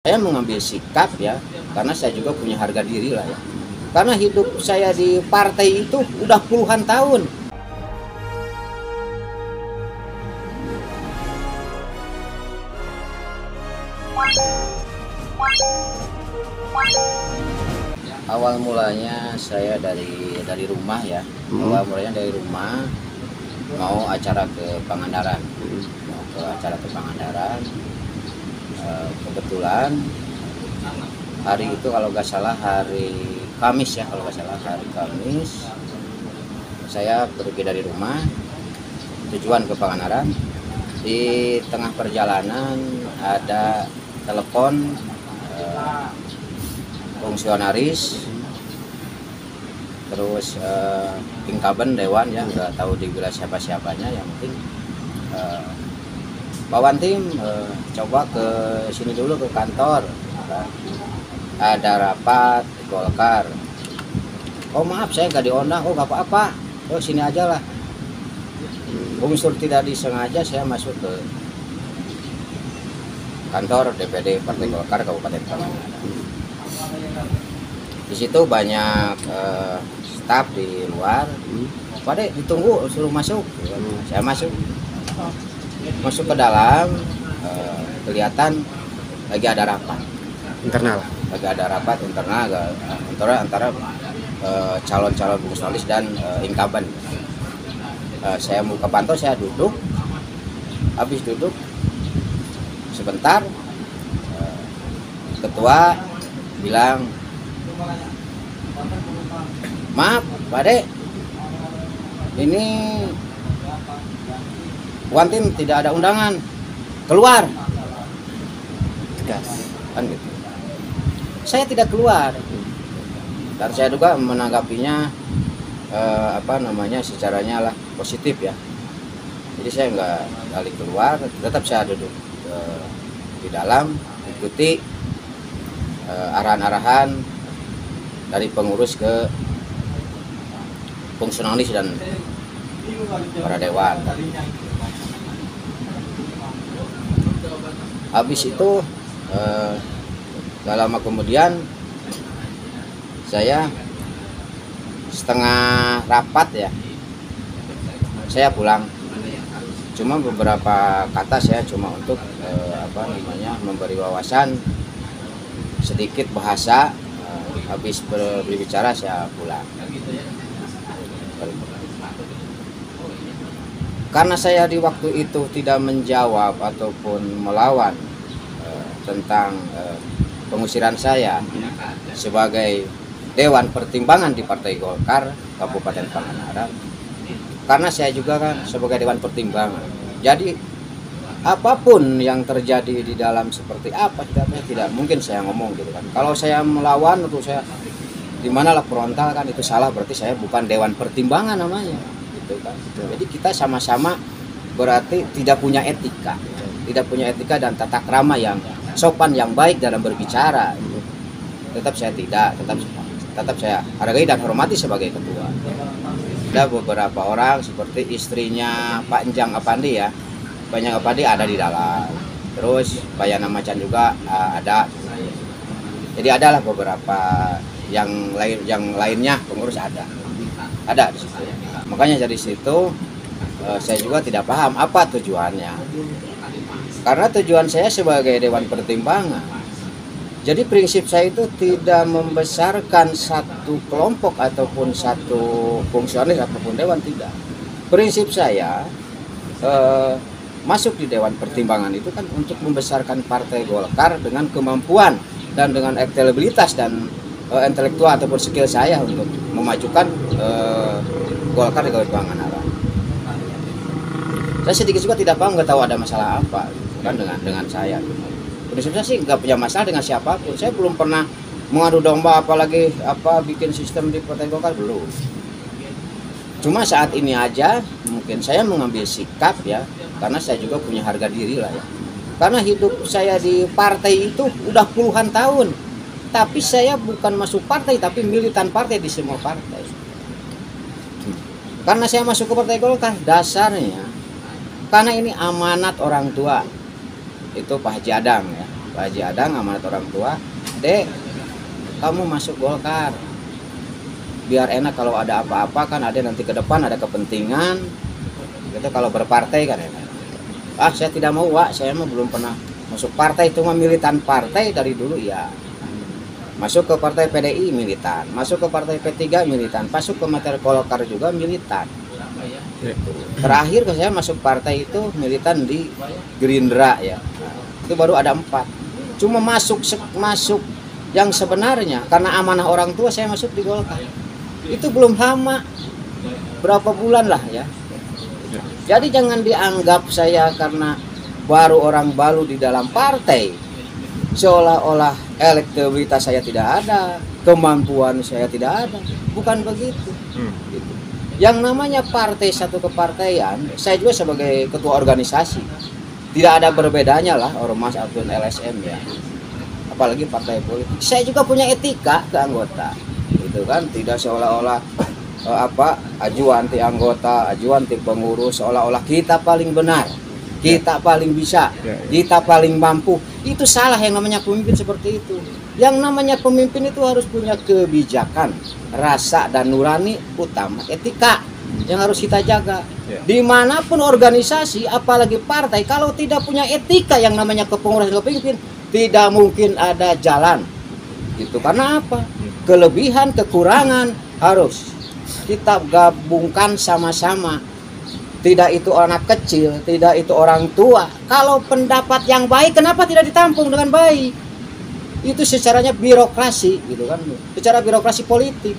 Saya mengambil sikap ya, karena saya juga punya harga diri lah ya. Karena hidup saya di partai itu udah puluhan tahun. Awal mulanya saya dari rumah ya. Awal mulanya dari rumah, mau acara ke Pangandaran. Mau ke acara ke Pangandaran. Kebetulan hari itu kalau nggak salah hari Kamis ya, kalau nggak salah hari Kamis saya pergi dari rumah tujuan ke Pangandaran. Di tengah perjalanan ada telepon fungsionaris, terus incumbent dewan ya, nggak tahu dibilang siapa-siapanya, yang penting Pak Wantim coba ke sini dulu ke kantor, ada rapat Golkar. Oh maaf saya nggak diundang. Oh nggak apa-apa, oh sini aja lah. Unsur tidak disengaja saya masuk ke kantor DPD Partai Golkar Kabupaten Pangandaran. Di situ banyak staf di luar. Pada ditunggu suruh masuk. Saya masuk ke dalam, kelihatan lagi ada rapat internal, antara calon-calon fungsionaris dan incumbent. Saya mau ke pantau, saya duduk. Habis duduk sebentar, ketua bilang, maaf Pak Dek, ini Wantim tidak ada undangan, keluar. Tegas kan gitu. Saya tidak keluar, dan saya juga menanggapinya secaranya lah positif ya. Jadi saya nggak balik keluar, tetap saya duduk di dalam, ikuti arahan-arahan dari pengurus ke fungsionalis dan para dewan. Habis itu gak lama kemudian saya setengah rapat ya, saya pulang. Cuma beberapa kata saya cuma untuk memberi wawasan sedikit bahasa. Habis berbicara saya pulang. Karena saya di waktu itu tidak menjawab ataupun melawan tentang pengusiran saya sebagai Dewan Pertimbangan di Partai Golkar Kabupaten Pangandaran, karena saya juga kan sebagai Dewan Pertimbangan. Jadi apapun yang terjadi di dalam seperti apa tidak mungkin saya ngomong gitu kan. Kalau saya melawan atau saya dimana lah frontal kan, itu salah, berarti saya bukan Dewan Pertimbangan namanya gitu kan. Jadi kita sama-sama berarti tidak punya etika dan tata krama yang sopan, yang baik dalam berbicara. Tetap saya hargai dan hormati sebagai ketua. Ada beberapa orang seperti istrinya Pak Enjang Apandi ya, Pak Enjang Apandi ada di dalam, terus Bayana Macan juga ada. Jadi adalah beberapa yang lainnya pengurus ada di situ. Makanya dari situ saya juga tidak paham apa tujuannya. Karena tujuan saya sebagai Dewan Pertimbangan, jadi prinsip saya itu tidak membesarkan satu kelompok ataupun satu fungsionaris ataupun dewan, tidak. Prinsip saya masuk di Dewan Pertimbangan itu kan untuk membesarkan Partai Golkar dengan kemampuan dan dengan elektabilitas dan intelektual ataupun skill saya untuk memajukan Golkar di Kabupaten Pangandaran. Saya sedikit juga tidak paham, nggak tahu ada masalah apa kan dengan saya. Prinsipnya sih nggak punya masalah dengan siapapun. Saya belum pernah mengadu domba, apalagi bikin sistem di Partai Golkar, belum. Cuma saat ini aja mungkin saya mengambil sikap ya, karena saya juga punya harga diri lah ya. Karena hidup saya di partai itu udah puluhan tahun. Tapi saya bukan masuk partai, tapi militan partai di semua partai. Karena saya masuk ke Partai Golkar dasarnya karena ini amanat orang tua, itu Pak Haji Adam ya. Pak Haji Adang amanat orang tua, Dek, kamu masuk Golkar biar enak kalau ada apa-apa kan ada nanti ke depan ada kepentingan gitu, kalau berpartai kan enak. Saya tidak mau, Wak, saya mah belum pernah masuk partai, itu mah militan partai dari dulu ya. Masuk ke partai PDI militan, masuk ke partai P3 militan, masuk ke partai Golkar juga militan. Terakhir ke saya masuk partai itu militan di Gerindra ya. Itu baru ada 4. Cuma masuk yang sebenarnya karena amanah orang tua saya masuk di Golkar. Itu belum lama, berapa bulan lah ya. Jadi jangan dianggap saya karena baru orang baru di dalam partai seolah-olah elektabilitas saya tidak ada, kemampuan saya tidak ada. Bukan begitu. Gitu. Yang namanya partai, satu kepartaian, saya juga sebagai ketua organisasi tidak ada berbedanya lah ormas ataupun LSM ya, apalagi partai politik. Saya juga punya etika ke anggota, gitu kan, tidak seolah-olah ajuan ti anggota, ajuan ti pengurus, seolah-olah kita paling benar, kita paling bisa, kita paling mampu. Itu salah. Yang namanya pemimpin seperti itu. Yang namanya pemimpin itu harus punya kebijakan, rasa dan nurani, utama etika yang harus kita jaga. Dimanapun organisasi, apalagi partai, kalau tidak punya etika yang namanya kepengurusan pemimpin, tidak mungkin ada jalan. Gitu. Karena apa? Kelebihan, kekurangan harus kita gabungkan sama-sama. Tidak itu anak kecil, tidak itu orang tua. Kalau pendapat yang baik, kenapa tidak ditampung dengan baik? Itu secaranya birokrasi, gitu kan? Secara birokrasi politik.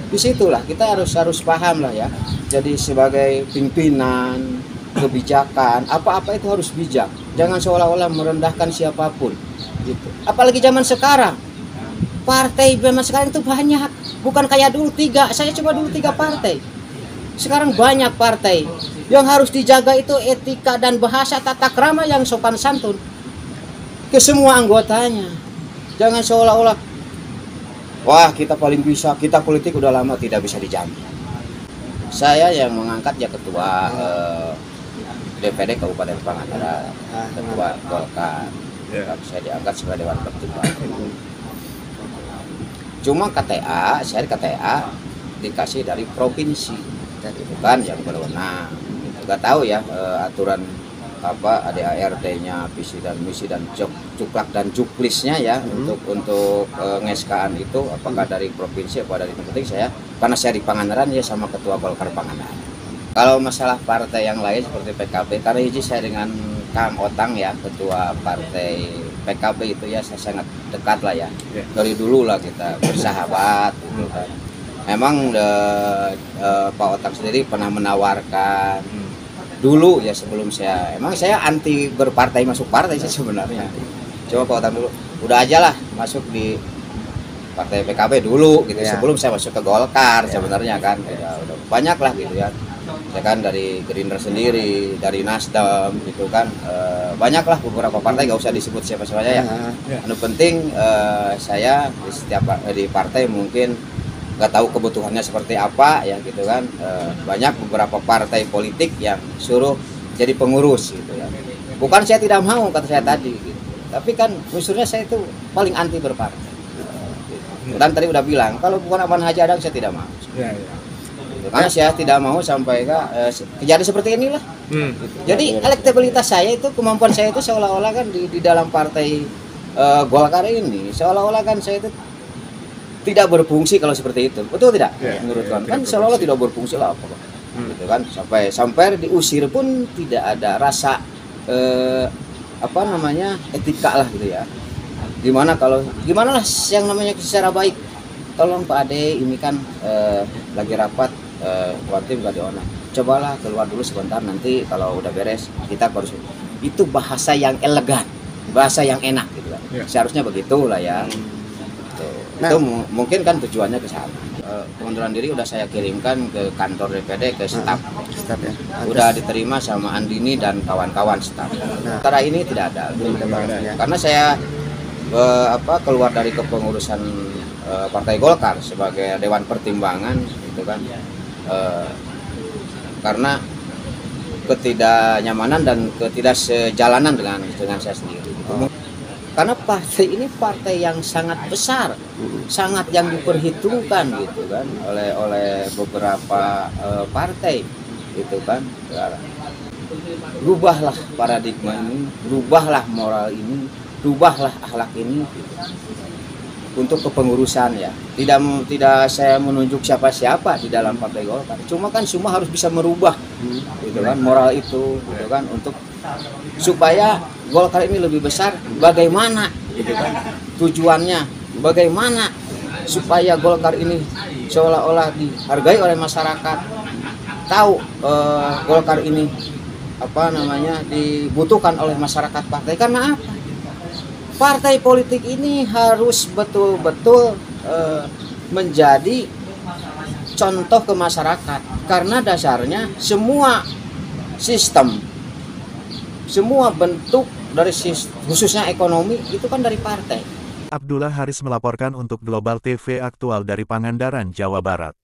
Disitulah kita harus paham lah ya. Jadi sebagai pimpinan, kebijakan, apa-apa itu harus bijak. Jangan seolah-olah merendahkan siapapun. Gitu. Apalagi zaman sekarang. Partai zaman sekarang itu banyak. Bukan kayak dulu 3. Saya coba dulu 3 partai. Sekarang banyak partai. Yang harus dijaga itu etika dan bahasa tata krama yang sopan santun ke semua anggotanya. Jangan seolah-olah wah kita paling bisa, kita politik udah lama, tidak bisa dijamin. Saya yang mengangkat ya ketua DPD Kabupaten Pangandaran, ketua Golkar. Saya diangkat sebagai Dewan Pertimbangan. Cuma KTA, saya di KTA dikasih dari provinsi, itu kan yang berwenang. Nggak tahu ya aturan ADART-nya, visi dan misi dan cuplak dan juklisnya ya untuk ngeskaan itu apakah dari provinsi atau dari penting. Saya karena saya di Pangandaran ya sama ketua Golkar Pangandaran. Kalau masalah partai yang lain seperti PKB, karena ini saya dengan Kang Otang ya, ketua partai PKB itu ya saya sangat dekat lah ya. Dari dulu lah kita bersahabat gitu kan. Memang Pak Otang sendiri pernah menawarkan dulu ya sebelum saya anti berpartai masuk partai sih sebenarnya. Coba Pak Otang dulu, udah aja lah masuk di partai PKB dulu gitu sebelum saya masuk ke Golkar sebenarnya kan. Udah banyak lah gitu ya. Saya kan dari Gerindra sendiri, dari Nasdem gitu kan, banyaklah beberapa partai, gak usah disebut siapa-siapa ya. Anu penting saya di setiap di partai mungkin nggak tahu kebutuhannya seperti apa ya gitu kan. Banyak beberapa partai politik yang suruh jadi pengurus gitu ya. Bukan saya tidak mau, kata saya tadi gitu. Tapi kan unsurnya saya itu paling anti berpartai. Dan tadi udah bilang kalau bukan Abang Haji Adang saya tidak mau. Karena saya tidak mau sampai kejadian seperti inilah. Jadi elektabilitas saya itu, kemampuan saya itu seolah-olah kan di dalam partai Golkar ini seolah-olah kan saya itu tidak berfungsi kalau seperti itu. Betul tidak? Menurut kan seolah-olah tidak berfungsi lah apa. Gitu kan sampai diusir pun tidak ada rasa etika lah gitu ya. Gimana lah yang namanya secara baik. Tolong Pak Ade, ini kan lagi rapat tim gak diona. Cobalah keluar dulu sebentar, nanti kalau udah beres kita baru. Itu bahasa yang elegan, bahasa yang enak gitu kan. Seharusnya begitulah ya. Nah, itu mungkin kan tujuannya ke sana. Pengunduran diri udah saya kirimkan ke kantor DPD, ke staf ya. Udah diterima sama Andini dan kawan-kawan staf. Sementara ini tidak ada. Karena saya keluar dari kepengurusan Partai Golkar sebagai Dewan Pertimbangan gitu kan, karena ketidaknyamanan dan ketidaksejalanan dengan saya sendiri gitu. Karena partai ini partai yang sangat besar, sangat yang diperhitungkan gitu kan oleh beberapa partai gitu kan. Rubahlah paradigma ini, rubahlah moral ini, rubahlah akhlak ini gitu. Untuk kepengurusan ya. Tidak saya menunjuk siapa-siapa di dalam Partai Golkar. Cuma kan semua harus bisa merubah gitu kan moral itu gitu kan untuk supaya Golkar ini lebih besar. Bagaimana gitu kan tujuannya? Bagaimana supaya Golkar ini seolah-olah dihargai oleh masyarakat? Tahu Golkar ini dibutuhkan oleh masyarakat partai karena apa? Partai politik ini harus betul-betul menjadi contoh ke masyarakat karena dasarnya semua sistem, semua bentuk dari khususnya ekonomi itu kan dari partai. Abdullah Haris melaporkan untuk Global TV Aktual dari Pangandaran, Jawa Barat.